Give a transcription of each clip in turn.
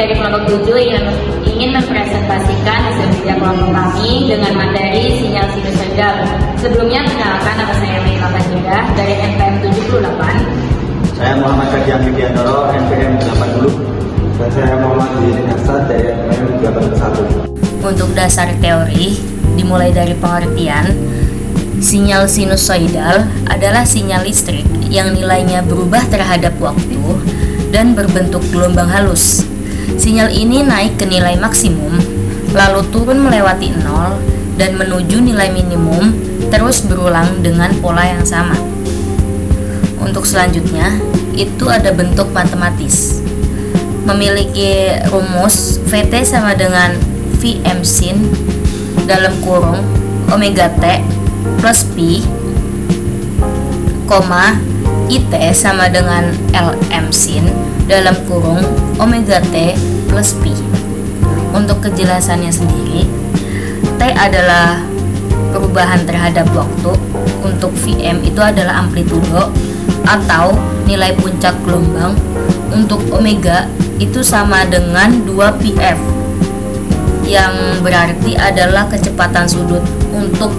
dari kelompok 7 yang ingin mempresentasikan hasil kerja kelompok kami dengan materi sinyal sinusoidal. Sebelumnya, perkenalkan, nama saya Mei Fajira dari NPM 78. Saya Muhammad Kadian Widiantoro, NPM 80. Dan saya Muhammad Yudin Hasan dari NPM 81. Untuk dasar teori, dimulai dari pengertian, sinyal sinusoidal adalah sinyal listrik yang nilainya berubah terhadap waktu dan berbentuk gelombang halus. Sinyal ini naik ke nilai maksimum, lalu turun melewati nol dan menuju nilai minimum, terus berulang dengan pola yang sama. Untuk selanjutnya, itu ada bentuk matematis. Memiliki rumus VT sama dengan Vm sin dalam kurung omega T plus pi, IT sama dengan Lm sin dalam kurung omega T plus pi. Untuk kejelasannya sendiri, T adalah perubahan terhadap waktu. Untuk Vm itu adalah amplitudo atau nilai puncak gelombang. Untuk omega itu sama dengan 2πf, yang berarti adalah kecepatan sudut. Untuk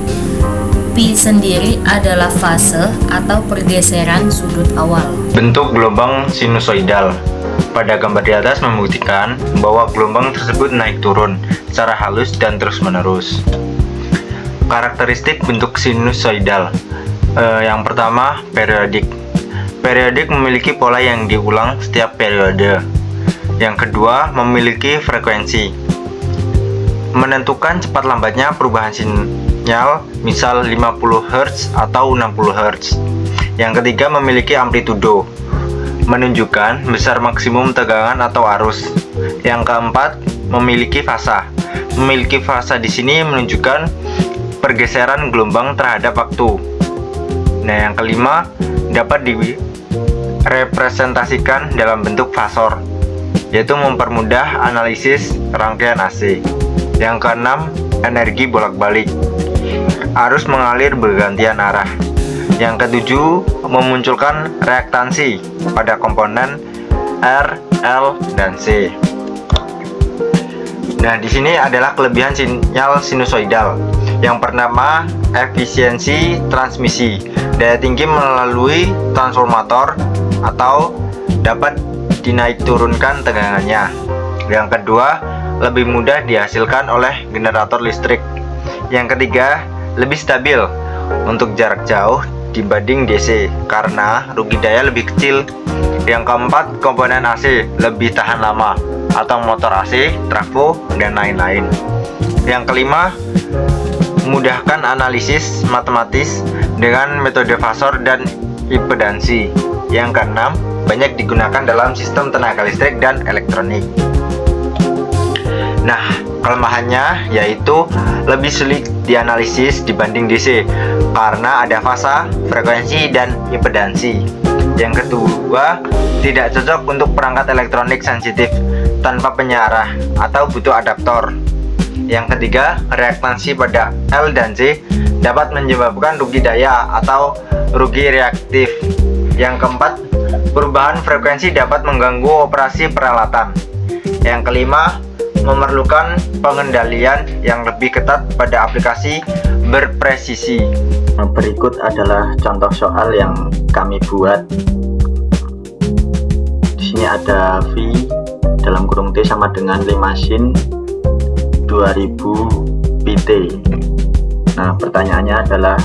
pi sendiri adalah fase atau pergeseran sudut awal. Bentuk gelombang sinusoidal pada gambar di atas membuktikan bahwa gelombang tersebut naik turun secara halus dan terus-menerus. Karakteristik bentuk sinusoidal. Yang pertama, periodik. Periodik memiliki pola yang diulang setiap periode. Yang kedua, memiliki frekuensi. Menentukan cepat lambatnya perubahan sinyal, misal 50 Hz atau 60 Hz. Yang ketiga, memiliki amplitudo, menunjukkan besar maksimum tegangan atau arus. Yang keempat, memiliki fasa. Memiliki fasa di sini menunjukkan pergeseran gelombang terhadap waktu. Nah, yang kelima, dapat direpresentasikan dalam bentuk fasor, yaitu mempermudah analisis rangkaian AC. Yang keenam, energi bolak-balik. Arus mengalir bergantian arah. Yang ketujuh, memunculkan reaktansi pada komponen R, L, dan C. Nah, di sini adalah kelebihan sinyal sinusoidal. Yang pertama, efisiensi transmisi. Daya tinggi melalui transformator atau dapat dinaik turunkan tegangannya. Yang kedua, lebih mudah dihasilkan oleh generator listrik. Yang ketiga, lebih stabil untuk jarak jauh dibanding DC karena rugi daya lebih kecil. Yang keempat, komponen AC lebih tahan lama atau motor AC, trafo, dan lain-lain. Yang kelima, memudahkan analisis matematis dengan metode fasor dan impedansi. Yang keenam, banyak digunakan dalam sistem tenaga listrik dan elektronik. Nah, kelemahannya yaitu lebih sulit dianalisis dibanding DC karena ada fasa, frekuensi, dan impedansi. Yang kedua, tidak cocok untuk perangkat elektronik sensitif tanpa penyarah atau butuh adaptor. Yang ketiga, reaktansi pada L dan C dapat menyebabkan rugi daya atau rugi reaktif. Yang keempat, perubahan frekuensi dapat mengganggu operasi peralatan. Yang kelima, memerlukan pengendalian yang lebih ketat pada aplikasi berpresisi. Berikut adalah contoh soal yang kami buat. Di sini ada V dalam kurung T sama dengan 5 sin 2000 pt. Nah, pertanyaannya adalah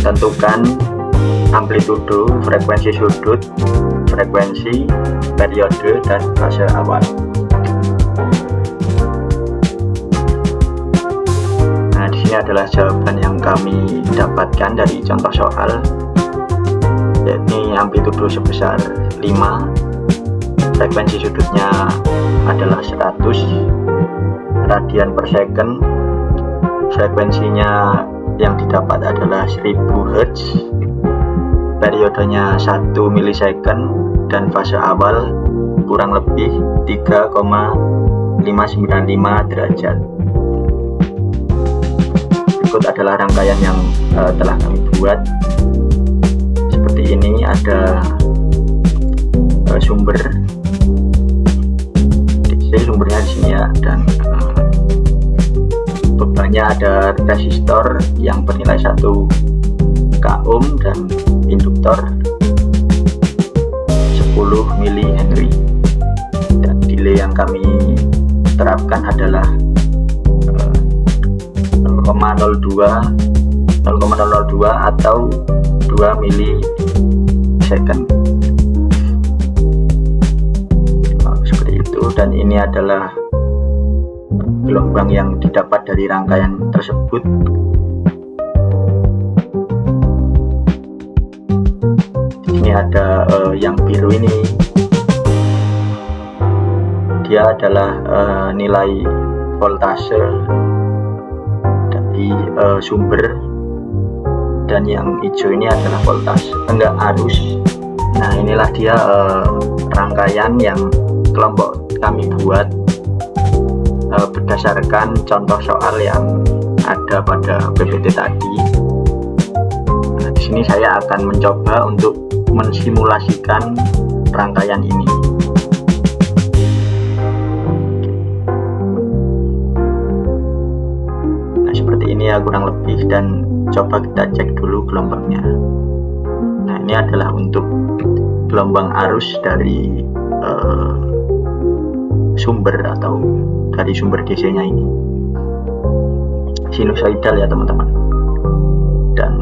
tentukan amplitudo, frekuensi sudut, frekuensi, periode, dan fase awal. Nah, di sini adalah jawaban yang kami dapatkan dari contoh soal, yakni amplitudo sebesar 5, frekuensi sudutnya adalah 100 radian per second, frekuensinya yang didapat adalah 1000 Hz, periodenya 1 milisecond, dan fase awal kurang lebih 3,595 derajat. Berikut adalah rangkaian yang telah kami buat. Seperti ini, ada sumber DC ya, dan bebannya ada resistor yang bernilai 1 k-ohm dan induktor 10 mH, dan delay yang kami terapkan adalah 0,02 atau 2 milisecond. Seperti itu, dan ini adalah gelombang yang didapat dari rangkaian tersebut. Ini ada yang biru ini, dia adalah nilai voltase dari sumber, dan yang hijau ini adalah voltase arus. Nah, inilah dia rangkaian yang kelompok kami buat berdasarkan contoh soal yang ada pada PPT tadi. Nah, di sini saya akan mencoba untuk mensimulasikan rangkaian ini. Nah, seperti ini ya kurang lebih, dan coba kita cek dulu gelombangnya. Nah, ini adalah untuk gelombang arus dari sumber atau dari sumber DC-nya ini, sinusoidal ya teman-teman. Dan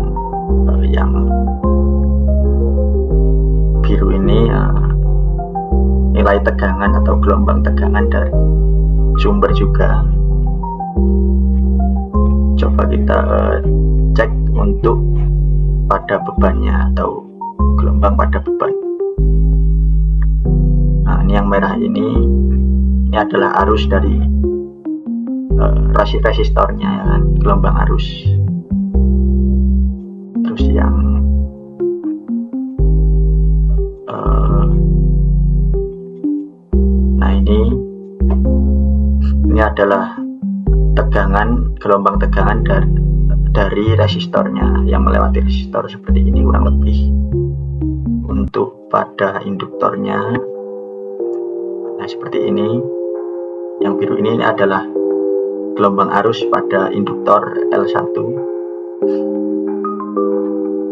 yang biru ini nilai tegangan atau gelombang tegangan dari sumber juga. Coba kita cek untuk pada bebannya atau gelombang pada beban. Nah, ini yang merah ini adalah arus dari resistornya ya kan, gelombang arus. Terus yang nah ini adalah tegangan, gelombang tegangan dari resistornya yang melewati resistor, seperti ini kurang lebih. Untuk pada induktornya, nah seperti ini. Yang biru ini adalah gelombang arus pada induktor L1,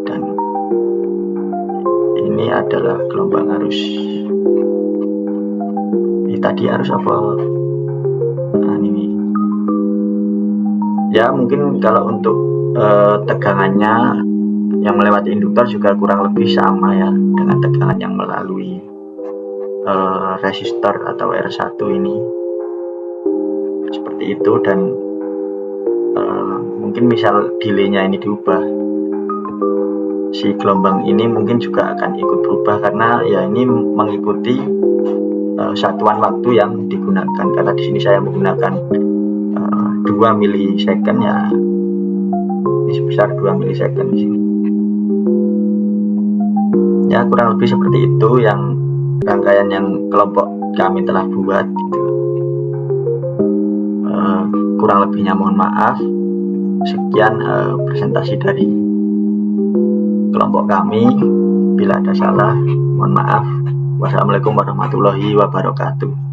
dan ini adalah gelombang arus. Ini tadi arus apa? Nah, ini ya, mungkin kalau untuk tegangannya yang melewati induktor juga kurang lebih sama ya dengan tegangan yang melalui resistor atau R1 ini, seperti itu. Dan mungkin misal delaynya ini diubah, si gelombang ini mungkin juga akan ikut berubah, karena ya ini mengikuti satuan waktu yang digunakan. Karena di sini saya menggunakan 2 milisecond ya, ini sebesar 2 milisecond di sini. Ya kurang lebih seperti itu yang rangkaian yang kelompok kami telah buat gitu. Kurang lebihnya mohon maaf. Sekian presentasi dari kelompok kami. Bila ada salah mohon maaf. Wassalamualaikum warahmatullahi wabarakatuh.